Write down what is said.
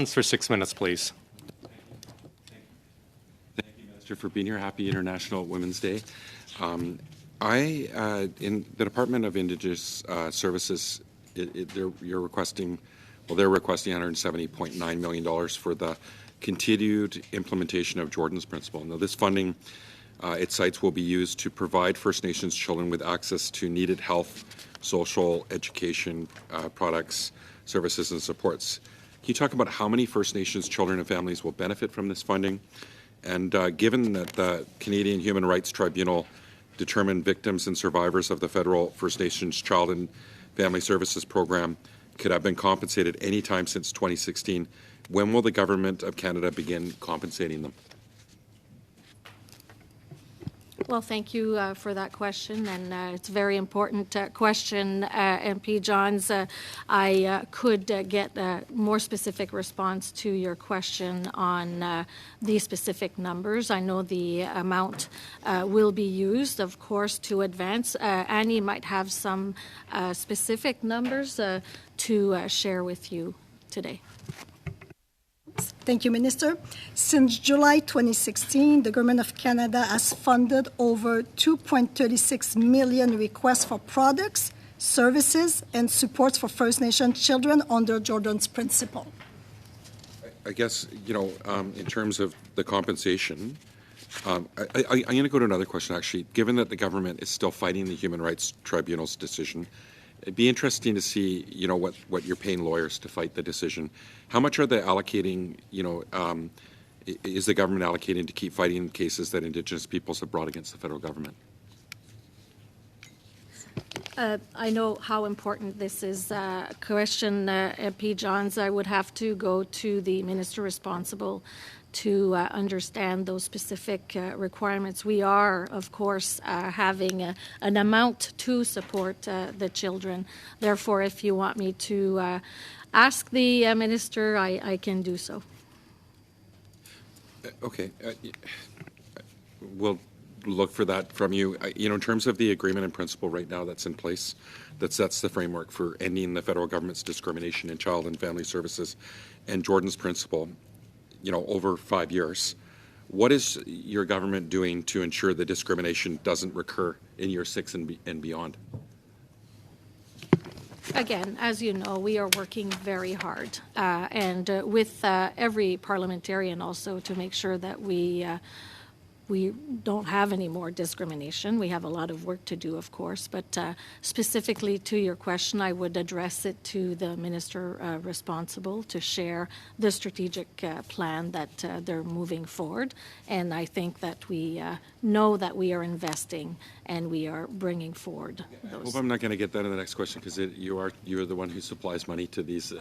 For 6 minutes, please. Thank you, Minister, for being here. Happy International Women's Day. In the Department of Indigenous Services, they're requesting $170.9 million for the continued implementation of Jordan's Principle. Now, this funding, it cites, will be used to provide First Nations children with access to needed health, social, education products, services, and supports. Can you talk about how many First Nations children and families will benefit from this funding? And given that the Canadian Human Rights Tribunal determined victims and survivors of the federal First Nations Child and Family Services Program could have been compensated any time since 2016, when will the Government of Canada begin compensating them? Well, thank you for that question, and it's a very important question, MP Johns. I could get a more specific response to your question on the specific numbers. I know the amount will be used, of course, to advance. Annie might have some specific numbers to share with you today. Thank you, Minister. Since July 2016, the Government of Canada has funded over 2.36 million requests for products, services, and supports for First Nation children under Jordan's Principle. I guess, in terms of the compensation, I'm going to go to another question, actually. Given that the government is still fighting the Human Rights Tribunal's decision, it'd be interesting to see, what you're paying lawyers to fight the decision. How much are they allocating, is the government allocating to keep fighting cases that Indigenous peoples have brought against the federal government? I know how important this is a question, MP Johns. I would have to go to the minister responsible to understand those specific requirements. We are, of course, having an amount to support the children. Therefore, if you want me to ask the minister, I can do so. Okay. We'll look for that from you. In terms of the agreement in principle right now that's in place, that sets the framework for ending the federal government's discrimination in child and family services, and Jordan's Principle, over 5 years. What is your government doing to ensure the discrimination doesn't recur in year 6 and beyond? Again, as you know, we are working very hard and with every parliamentarian also to make sure that we don't have any more discrimination. We have a lot of work to do, of course, but specifically to your question, I would address it to the minister responsible to share the strategic plan that they're moving forward. And I think that we know that we are investing and we are bringing forward those. I hope I'm not going to get that in the next question, because you're the one who supplies money to these